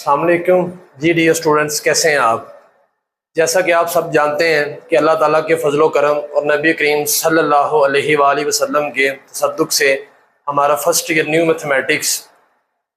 अस्सलाम वालेकुम जी dear students, कैसे हैं आप। जैसा कि आप सब जानते हैं कि अल्लाह ताला के फजलो करम और नबी करीम सल्लल्लाहु अलैहि वसल्लम के तसद्दुक़ से हमारा first year new mathematics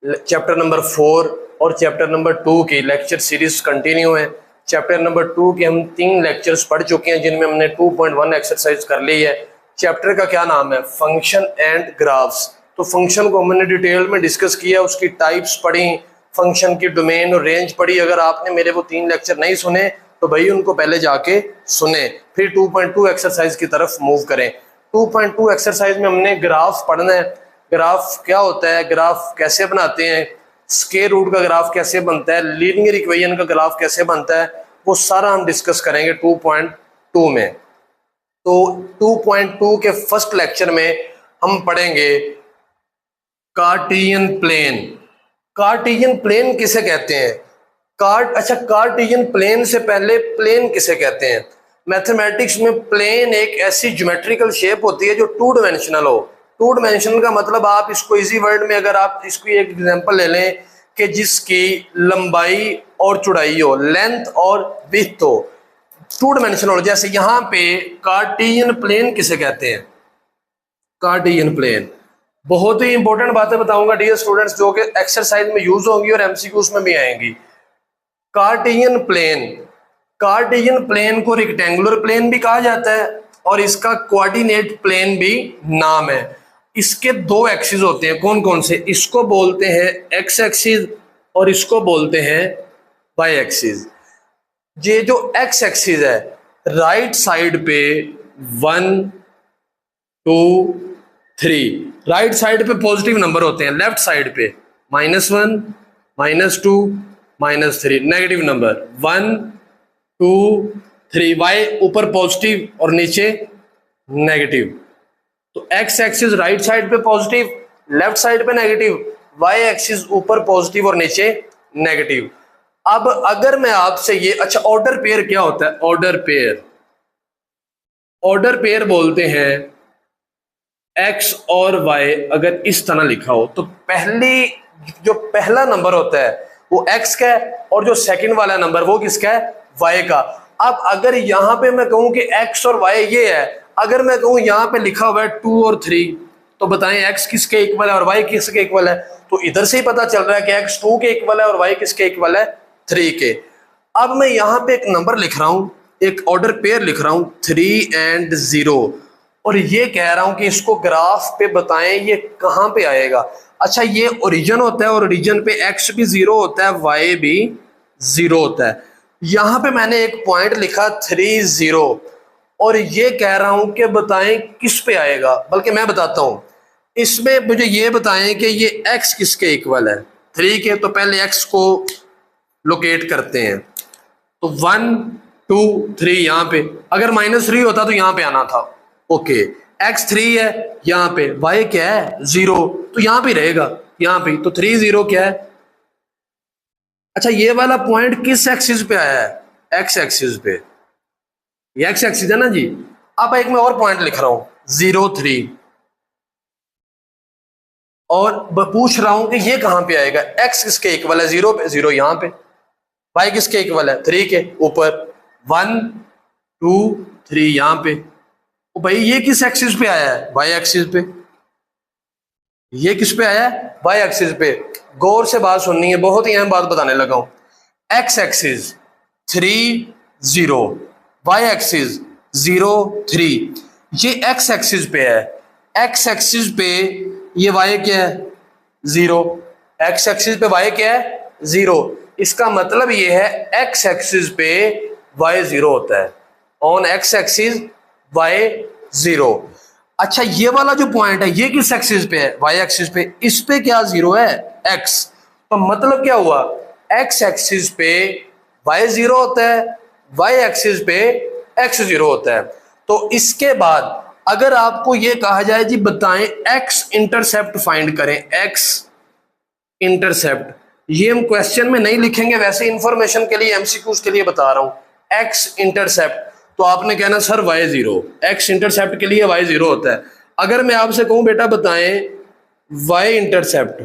chapter number 4 और चैप्टर नंबर 2 की लेक्चर सीरीज़ कंटिन्यू है। चैप्टर नंबर 2 के हम 3 लेक्चर्स पढ़ चुके हैं, जिनमें हमने 2.1 एक्सरसाइज कर ली है। चैप्टर का क्या नाम है? Function and graphs. तो फंक्शन को हमने डिटेल में डिस्कस किया, उसकी टाइप्स पढ़ी, फंक्शन की डोमेन और रेंज पढ़ी। अगर आपने मेरे वो 3 लेक्चर नहीं सुने तो भाई उनको पहले जाके सुने, फिर 2.2 एक्सरसाइज की तरफ मूव करें। 2.2 एक्सरसाइज में हमने ग्राफ पढ़ना है। ग्राफ क्या होता है, ग्राफ कैसे बनाते हैं, स्क्वायर रूट का ग्राफ कैसे बनता है, लीनियर इक्वेशन का ग्राफ कैसे बनता है, वो सारा हम डिस्कस करेंगे 2.2 में। तो 2.2 के फर्स्ट लेक्चर में हम पढ़ेंगे कार्टेशियन प्लेन। कार्टेशियन प्लेन किसे कहते हैं? कार्टेशियन प्लेन से पहले प्लेन किसे कहते हैं? मैथमेटिक्स में प्लेन एक ऐसी ज्योमेट्रिकल शेप होती है जो 2 डायमेंशनल हो। 2 डायमेंशनल का मतलब, आप इसको इजी वर्ड में अगर आप इसको एक एग्जांपल ले लें कि जिसकी लंबाई और चौड़ाई हो, लेंथ और विड्थ हो, 2 डायमेंशनल। जैसे यहाँ पे कार्टेशियन प्लेन किसे कहते हैं? Cartesian plane. बहुत ही इंपॉर्टेंट बातें बताऊंगा डियर स्टूडेंट्स, जो कि एक्सरसाइज में यूज होंगी और एमसीक्यूज में भी आएंगी। कार्टेशियन प्लेन को रेक्टेंगुलर प्लेन भी कहा जाता है और इसका कोऑर्डिनेट प्लेन भी नाम है। इसके 2 एक्सिस होते हैं, कौन कौन से? इसको बोलते हैं एक्स एक्सिस और इसको बोलते हैं वाई एक्सिस। ये जो एक्स एक्सिस है, राइट साइड पे 1 2 3, राइट साइड पे पॉजिटिव नंबर होते हैं, लेफ्ट साइड पे -1 -2 -3 नेगेटिव नंबर 1 2 3। वाई ऊपर पॉजिटिव और नीचे नेगेटिव। तो एक्स एक्सिस राइट साइड पे पॉजिटिव, लेफ्ट साइड पे नेगेटिव, वाई एक्सिस ऊपर पॉजिटिव और नीचे नेगेटिव। अब अगर मैं आपसे ये, अच्छा ऑर्डर पेयर क्या होता है? ऑर्डर पेयर बोलते हैं एक्स और वाई अगर इस तरह लिखा हो तो जो पहला नंबर होता है वो एक्स का है और जो सेकंड वाला नंबर वो किसका है? वाई का। अब अगर यहां पे मैं कहूं कि एक्स और वाई ये है, अगर मैं कहूं यहां पे लिखा हुआ है 2 और 3, तो बताएं एक्स किसके इक्वल है और वाई किसके इक्वल है? तो इधर से ही पता चल रहा है कि एक्स 2 के इक्वल है और वाई किसके इक्वल है? 3 के। अब मैं यहां पे एक नंबर लिख रहा हूं, एक ऑर्डर पेयर लिख रहा हूं 3 और 0, और ये कह रहा हूं कि इसको ग्राफ पे बताएं ये कहां पे आएगा। अच्छा, ये ओरिजिन होता है और ओरिजिन पे एक्स भी 0 होता है, वाई भी 0 होता है। यहां पे मैंने एक पॉइंट लिखा 3 0 और ये कह रहा हूं कि बताएं किस पे आएगा। बल्कि मैं बताता हूं, इसमें मुझे ये बताएं कि ये एक्स किसके इक्वल है? 3 के। तो पहले एक्स को लोकेट करते हैं, तो 1 2 3 यहां पे। अगर -3 होता तो यहां पे आना था। ओके, एक्स 3 है यहां पे, वाई क्या है? 0, तो यहां पे रहेगा, यहां पे। तो 3 0 क्या है? अच्छा, ये वाला पॉइंट किस एक्सिस पे आया है? एक्स एक्सिस पे। ये एक्स एक्सिस है ना जी। अब एक मैं और पॉइंट लिख रहा हूं 0 3 और पूछ रहा हूं कि ये कहां पे आएगा? एक्स किसके इक्वल है? 0 पे, 0 यहां पे। वाई किसके इक्वल है? 3 के ऊपर। 1 2 3 यहां पे। तो भाई ये किस एक्सिस पे आया है? वाई एक्सिस पे। ये किस पे आया है? वाई एक्सिस पे। गौर से बात सुननी है, बहुत ही अहम बात बताने लगा हूं। X axis 3 0, Y axis 0 3। ये एक्स एक्सिस पे है, एक्स एक्सिस पे ये वाई क्या है? 0। एक्स एक्सिस पे वाई क्या है? 0। इसका मतलब ये है एक्स एक्सिस पे वाई 0 होता है। On X axis Y 0। अच्छा, ये वाला जो पॉइंट है ये किस एक्सिस पे है? वाई एक्सिस पे। इस पे क्या 0 है? एक्स। तो मतलब क्या हुआ? एक्स एक्सिस पे वाई 0 होता है, वाई एक्सिस पे एक्स 0 होता है। तो इसके बाद अगर आपको ये कहा जाए जी बताएं एक्स इंटरसेप्ट फाइंड करें, एक्स इंटरसेप्ट, ये हम क्वेश्चन में नहीं लिखेंगे, वैसे इंफॉर्मेशन के लिए एमसीक्यूज के लिए बता रहा हूं। एक्स इंटरसेप्ट, तो आपने कहना सर वाई 0, एक्स इंटरसेप्ट के लिए वाई 0 होता है। अगर मैं आपसे कहूं बेटा बताएं वाई इंटरसेप्ट,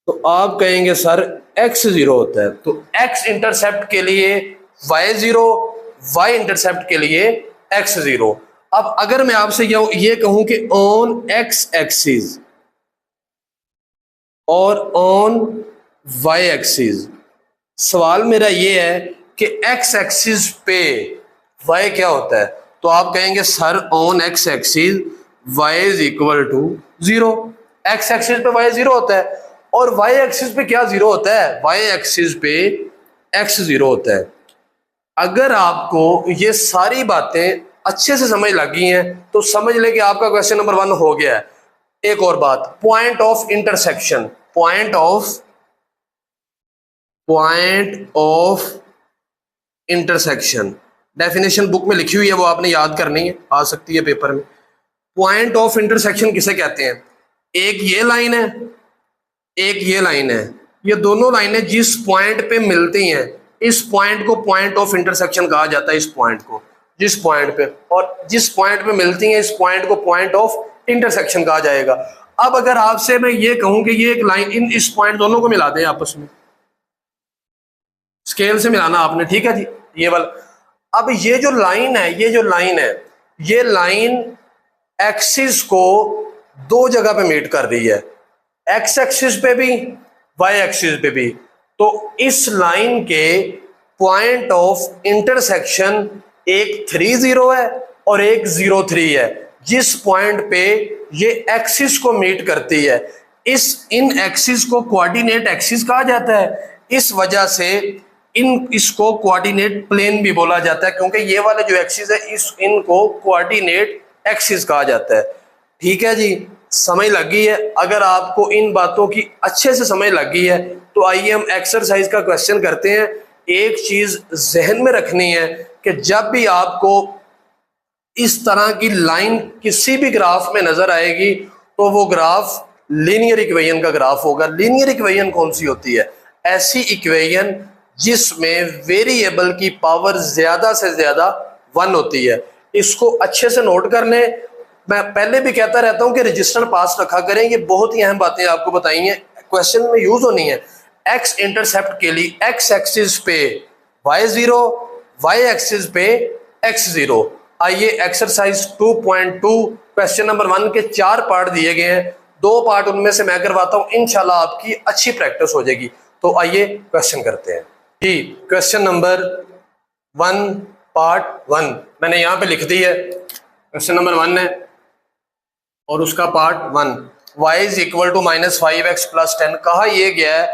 तो आप कहेंगे सर x 0 होता है, तो x इंटरसेप्ट के लिए y 0, y इंटरसेप्ट के लिए x 0। अब अगर मैं आपसे ये कहूं कि ऑन x एक्सिस और ऑन y एक्सिस, सवाल मेरा ये है कि x एक्सिस पे y क्या होता है, तो आप कहेंगे sir on x axis y is equal to 0। x axis पे y 0 होता है और y एक्सिस पे क्या 0 होता है, y एक्सिस पे x 0 होता है। अगर आपको ये सारी बातें अच्छे से समझ लगी हैं तो समझ ले कि आपका क्वेश्चन नंबर 1 हो गया है। एक और बात, point of intersection, point of intersection definition book में लिखी हुई है, वो आपने याद करनी है, आ सकती है पेपर में। पॉइंट ऑफ इंटरसेक्शन किसे कहते हैं, एक ये लाइन है, एक ये लाइन है, ये दोनों लाइनें जिस पॉइंट पे मिलती हैं इस पॉइंट को पॉइंट ऑफ इंटरसेक्शन कहा जाता है। इस पॉइंट को, जिस पॉइंट पे और जिस पॉइंट पे मिलती हैं इस पॉइंट को पॉइंट ऑफ इंटरसेक्शन कहा जाएगा। अब अगर आपसे मैं ये कहूं कि ये एक लाइन, इस पॉइंट दोनों को मिला दें आपस में, स्केल से मिलाना आपने, ठीक है जी, ये वाला। अब ये जो लाइन है, ये लाइन एक्सिस को दो जगह पे मीट कर रही है, एक्स एक्सिस पे भी, वाई एक्सिस पे भी। तो इस लाइन के पॉइंट ऑफ इंटरसेक्शन एक 30 है और एक 03 है। जिस पॉइंट पे ये एक्सिस को मीट करती है इन एक्सिस को कोऑर्डिनेट एक्सिस कहा जाता है। इस वजह से इसको कोऑर्डिनेट प्लेन भी बोला जाता है, क्योंकि ये वाले जो एक्सिस है इनको कोऑर्डिनेट एक्सिस कहा जाता है। ठीक है जी, समझ लगी है। अगर आपको इन बातों की अच्छे से समझ लगी है तो आइए हम एक्सरसाइज का क्वेश्चन करते हैं। एक चीज जहन में रखनी है कि जब भी आपको इस तरह की लाइन किसी भी ग्राफ में नजर आएगी तो वो ग्राफ लीनियर इक्वेशन का ग्राफ होगा। लीनियर इक्वेशन कौन सी होती है, ऐसी इक्वेशन जिसमें वेरिएबल की पावर ज्यादा से ज्यादा 1 होती है। इसको अच्छे से नोट कर लें। मैं पहले भी कहता रहता हूं कि रजिस्टर पास रखा करें, ये बहुत ही अहम बातें आपको बताई हैं, क्वेश्चन में यूज होनी है। एक्स इंटरसेप्ट के लिए एक्स एक्सिस पे y0, वाई एक्सिस पे x0। आइए एक्सरसाइज 2.2 क्वेश्चन नंबर 1 के 4 पार्ट दिए गए हैं, 2 पार्ट उनमें से मैं करवाता हूं, इंशाल्लाह आपकी अच्छी प्रैक्टिस हो जाएगी। तो आइए क्वेश्चन करते हैं जी। क्वेश्चन नंबर 1 पार्ट 1 मैंने यहां पे लिख दी है, क्वेश्चन नंबर 1 है और उसका part 1, y is equal to -5x + 10। कहा यह गया है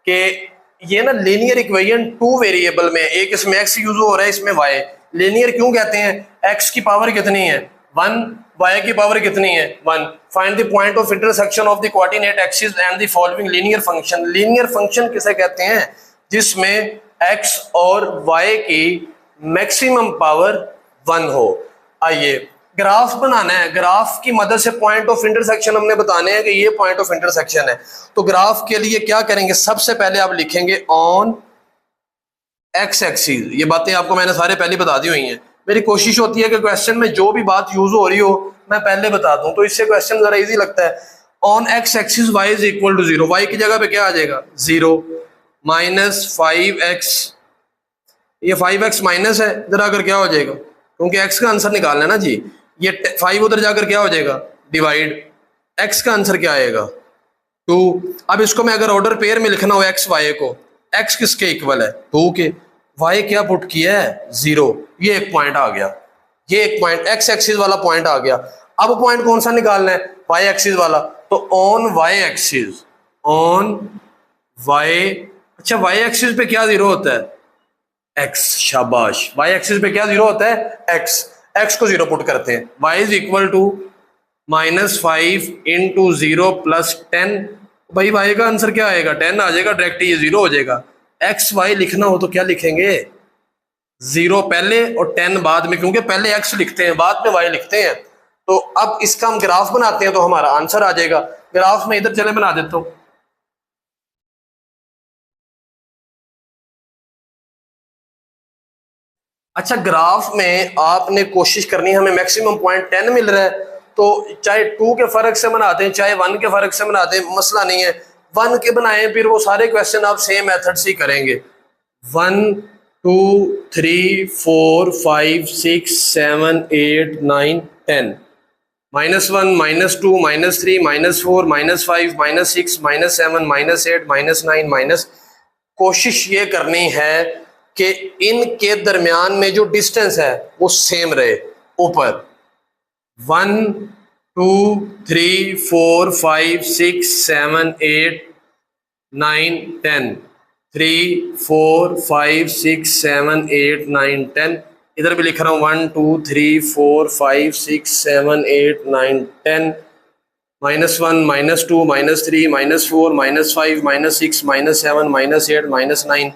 कि ये ना लीनियर इक्वेशन 2 वेरिएबल में, एक इसमें x यूज हो रहा है, इसमें y। लीनियर क्यों कहते हैं, x की पावर कितनी है 1, y की पावर कितनी है 1। Find the point of intersection of the coordinate axis and the following linear function. Linear function किसे कहते हैं, जिसमें x और y की मैक्सिमम पावर 1 हो। आइए ग्राफ बनाना है, ग्राफ की मदद से पॉइंट ऑफ इंटरसेक्शन हमने बताने हैं कि ये पॉइंट ऑफ इंटरसेक्शन है। तो ग्राफ के लिए क्या करेंगे, सबसे पहले आप लिखेंगे ऑन एक्स एक्सिस। ये बातें आपको मैंने सारे पहले बता दी हुई हैं। मेरी कोशिश होती है कि क्वेश्चन में जो भी बात यूज हो रही हो मैं पहले बता दूं, तो इससे क्वेश्चन जरा इजी लगता है। On X axis y is equal to 0, y की जगह पे क्या आ जाएगा 0 -5x, ये 5x माइनस है, इधर आकर क्या हो जाएगा, क्योंकि x का आंसर निकालना है ना जी, ये 5 उधर जाकर क्या हो जाएगा डिवाइड, x का आंसर क्या आएगा 2। अब इसको मैं अगर ऑर्डर पेयर में लिखना हो x y को, x किसके इक्वल है 2 के, y क्या पुट किया है 0। ये एक पॉइंट आ गया, ये एक पॉइंट x एक्सिस वाला पॉइंट आ गया। अब पॉइंट कौन सा निकालना है, y एक्सिस वाला। तो on y axis, on y, अच्छा y एक्सिस पे क्या 0 होता है x, शाबाश, y एक्सिस पे क्या 0 होता है x को 0 पुट करते हैं। y is equal to -5 × 0 + 10। भाई y का आंसर क्या आएगा 10 आ जाएगा, डायरेक्ट ये 0 हो जाएगा। x y लिखना हो तो क्या लिखेंगे 0 पहले और 10 बाद में, क्योंकि पहले x लिखते हैं बाद में y लिखते हैं। तो अब इसका हम ग्राफ बनाते हैं तो हमारा आंसर आ जाएगा। ग्राफ में इधर चले बना देता हूं। अच्छा, ग्राफ में आपने कोशिश करनी है, हमें मैक्सिमम पॉइंट 10 मिल रहा है, तो चाहे 2 के फर्क से बनाते हैं चाहे 1 के फर्क से बनाते हैं, मसला नहीं है। 1 के बनाए फिर वो सारे क्वेश्चन आप सेम मेथड से ही करेंगे। 1 2 3 4 5 6 7 8 9 10 -1 -2 -3 -4 -5 -6 -7 -8 -9 माइनस। कोशिश ये करनी है कि इनके दरमियान में जो डिस्टेंस है वो सेम रहे ऊपर। 1 2 3 4 5 6 7 8 9 10 3 4 5 6 7 8 9 10 इधर भी लिख रहा हूँ 1 2 3 4 5 6 7 8 9 10 -1 -2 -3 -4 -5 -6 -7 -8 -9।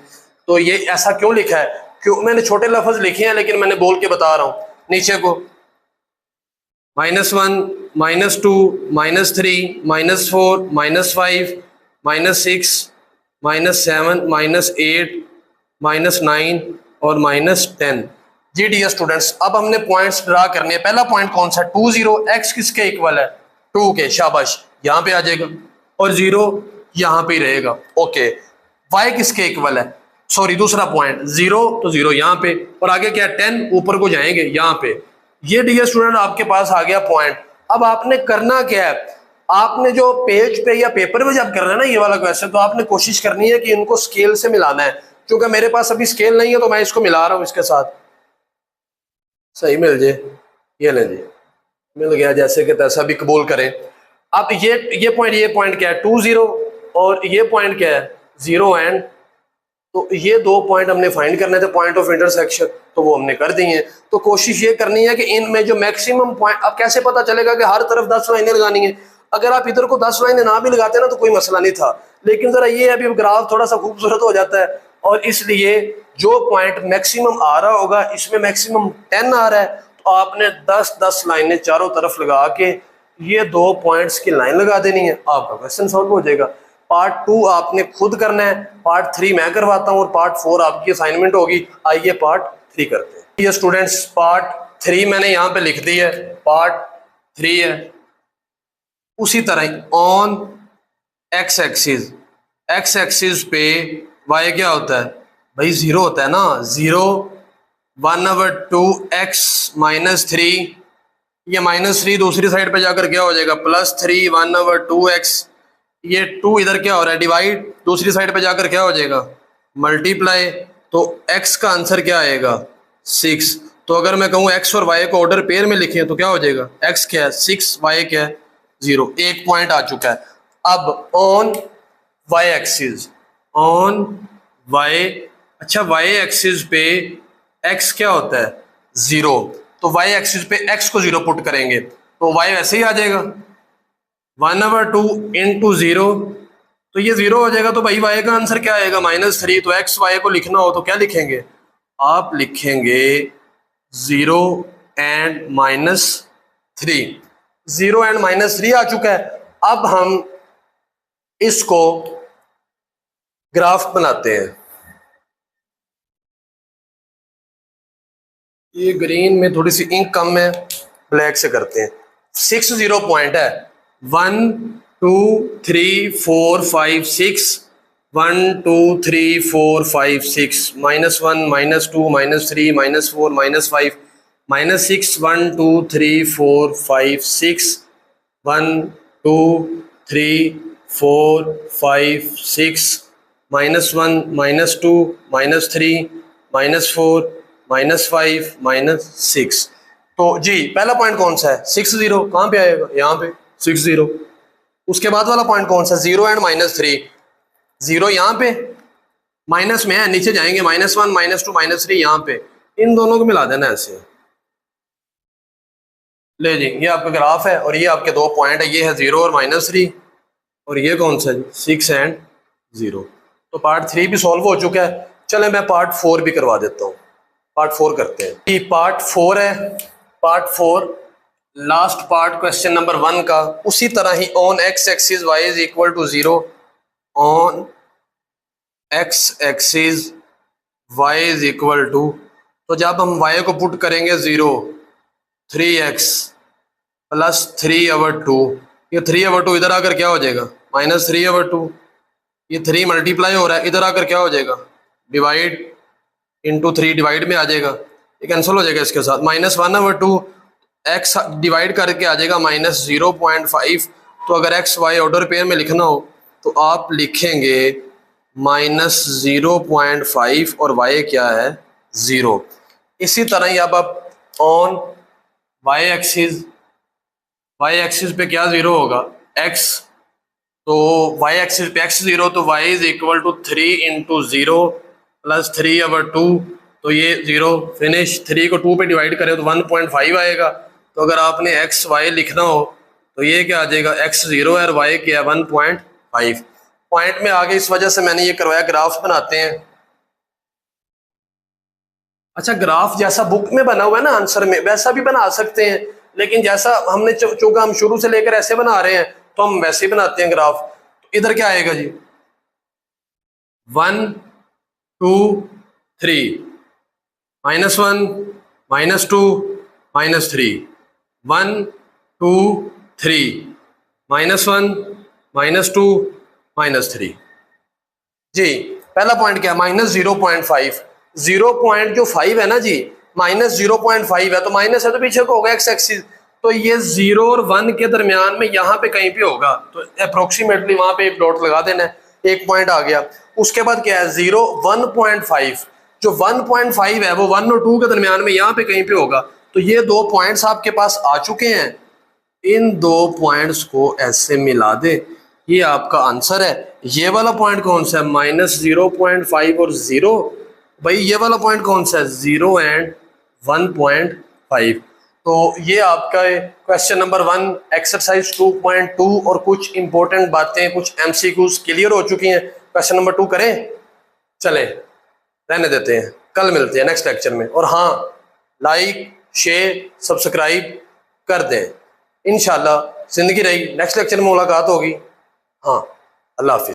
तो ये ऐसा क्यों लिखा है? क्यों मैंने छोटे लफ्ज लिखे हैं लेकिन मैंने बोल के बता रहा हूँ नीचे को। -1 -2 -3 -4 -5 -6 -7 -8 -9 और -10। जी डियर स्टूडेंट्स, अब हमने पॉइंट्स ड्रा करने हैं। पहला पॉइंट कौन सा? 2 0 x किसके इक्वल है? 2 के। शाबाश, यहाँ पे आ जाएगा और 0 यहाँ पे ही रहेगा। ओके, y किसके इक्वल है? सॉरी, दूसरा पॉइंट 0 तो 0 यहाँ पे और आगे क्या 10 ऊपर को जाएंगे यहाँ पे। ये डियर स्टूडेंट आपके पास आ गया पॉइंट। अब आपने करना क्या है? आपने जो पेज पे या पेपर पे जब करना है ना ये वाला क्वेश्चन, तो आपने कोशिश करनी है कि इनको स्केल से मिलाना है। क्योंकि मेरे पास अभी स्केल नहीं है तो मैं इसको मिला रहा हूँ इसके साथ। सही मिल जाए, ये ले जी, मिल गया जैसे कि तैसा भी कबूल करें। अब ये पॉइंट क्या है? 2 0 और ये पॉइंट क्या है? 0 एंड। तो ये दो पॉइंट हमने फाइंड करने थे, पॉइंट ऑफ इंटरसेक्शन, तो वो हमने कर दिए हैं। तो कोशिश ये करनी है कि इनमें जो मैक्सिमम पॉइंट, अब कैसे पता चलेगा कि हर तरफ 10 लाइनें लगानी है? अगर आप इधर को 10 लाइनें ना भी लगाते ना तो कोई मसला नहीं था, लेकिन जरा ये अभी ग्राफ थोड़ा सा खूबसूरत हो जाता है और इसलिए जो पॉइंट मैक्सिमम आ रहा होगा, इसमें मैक्सिमम 10 आ रहा है, तो आपने 10-10 लाइनें चारों तरफ लगा के ये दो पॉइंट्स की लाइन लगा देनी है, आपका क्वेश्चन सॉल्व हो जाएगा। पार्ट 2 आपने खुद करना है, पार्ट 3 मैं करवाता हूँ और पार्ट 4 आपकी असाइनमेंट होगी। आइए पार्ट 3 करते हैं। ये स्टूडेंट्स पार्ट 3 मैंने यहाँ पे लिख दी है, पार्ट 3 है। उसी तरह ऑन एक्स एक्सिस पे वाई क्या होता है भाई? 0 होता है ना। 0 1/2 x -3, ये -3 दूसरी साइड पे जाकर क्या हो जाएगा? +3 1/2 x। ये 2 इधर क्या हो रहा है? डिवाइड, दूसरी साइड पे जाकर क्या हो जाएगा? मल्टीप्लाई। तो x का आंसर क्या आएगा? 6। तो अगर मैं कहूँ x और y को ऑर्डर पेयर में लिखें तो क्या हो जाएगा? x क्या है? 6, y क्या है? 0। एक पॉइंट आ चुका है। अब ऑन y एक्सिस, अच्छा y एक्सिस पे x क्या होता है? 0। तो y एक्सिस पे x को 0 पुट करेंगे तो y वैसे ही आ जाएगा 1/2 × 0, तो ये 0 हो जाएगा। तो भाई y का आंसर क्या आएगा? -3। तो x y को लिखना हो तो क्या लिखेंगे? आप लिखेंगे 0 एंड -3। 0 एंड -3 आ चुका है। अब हम इसको ग्राफ बनाते हैं। ये ग्रीन में थोड़ी सी इंक कम है, ब्लैक से करते हैं। 6 0 पॉइंट है। 1 2 3 4 5 6, 1 2 3 4 5 6, -1 -2 -3 -4 -5 -6, 1 2 3 4 5 6, 1 2 3 4 5 6, -1 -2 -3 -4 -5 -6। तो जी पहला पॉइंट कौन सा है? 6 0। कहाँ पे आएगा? यहाँ पे 6 0। उसके बाद वाला पॉइंट कौन सा? 0 एंड -3। 0 यहाँ पे, माइनस में है, नीचे जाएंगे -1 -2 -3 यहाँ पे, इन दोनों को मिला देना ऐसे। ले जी, ये आपका ग्राफ है और ये आपके दो पॉइंट है, ये है 0 और -3 और ये कौन सा? 6 एंड 0। तो पार्ट 3 भी सॉल्व हो चुका है। चले मैं पार्ट 4 भी करवा देता हूँ। पार्ट 4 करते हैं। पार्ट 4 है। Part 4 last part question number 1 का, उसी तरह ही on x axis y is equal to 0, on x axis y is equal to, तो जब हम y को पुट करेंगे 0, 3x + 3/2, ये 3/2 इधर आकर क्या हो जाएगा? -3/2। ये 3 मल्टीप्लाई हो रहा है, इधर आकर क्या हो जाएगा, डिवाइड इंटू 3 डिवाइड में आ जाएगा, ये कैंसिल हो जाएगा इसके साथ, -1/2 एक्स डिवाइड करके आ जाएगा -0.5। तो अगर एक्स वाई ऑर्डर पेयर में लिखना हो तो आप लिखेंगे -0.5 और y क्या है 0। इसी तरह ही अब आप ऑन y एक्सिस पे क्या 0 होगा x, तो y एक्सिस पे x 0 तो y is equal to 3 into 0 plus 3/2, तो ये 0 फिनिश। 3 को 2 पे डिवाइड करें तो 1.5 आएगा। तो अगर आपने एक्स वाई लिखना हो तो ये क्या आ जाएगा, x 0 है और y क्या है 1.5। पॉइंट में आगे इस वजह से मैंने ये करवाया, ग्राफ बनाते हैं। अच्छा, ग्राफ जैसा बुक में बना हुआ है ना आंसर में, वैसा भी बना सकते हैं, लेकिन जैसा हमने चूंकि हम शुरू से लेकर ऐसे बना रहे हैं तो हम वैसे ही बनाते हैं ग्राफ। तो इधर क्या आएगा जी, 1 2 3 -1 -2 -3 1 2 3 -1 -2 -3। जी पहला पॉइंट क्या है, -0.5। 0.5 है ना जी, -0.5 है तो माइनस है तो पीछे को होगा एक्स एक्सिस, तो ये 0 और 1 के दरमियान में यहाँ पे कहीं पे होगा, तो अप्रोक्सीमेटली वहां पे एक डॉट लगा देना है, एक पॉइंट आ गया। उसके बाद क्या है 0 1.5, जो 1.5 है वो 1 और 2 के दरमियान में यहाँ पे कहीं पे होगा। तो ये 2 पॉइंट्स आपके पास आ चुके हैं, इन 2 पॉइंट्स को ऐसे मिला दे, ये आपका आंसर है। ये वाला पॉइंट कौन सा है, -0.5 और 0, भाई ये वाला पॉइंट कौन सा है, 0 एंड 1.5। तो ये आपका क्वेश्चन नंबर 1 एक्सरसाइज 2.2 और कुछ इंपॉर्टेंट बातें, कुछ MCQs क्लियर हो चुकी हैं। क्वेश्चन नंबर 2 करें, चले रहने देते हैं, कल मिलते हैं नेक्स्ट लेक्चर में। और हाँ, लाइक शेयर सब्सक्राइब कर दें, इंशाल्लाह जिंदगी रही नेक्स्ट लेक्चर में मुलाकात होगी। हाँ, अल्लाह हाफिज।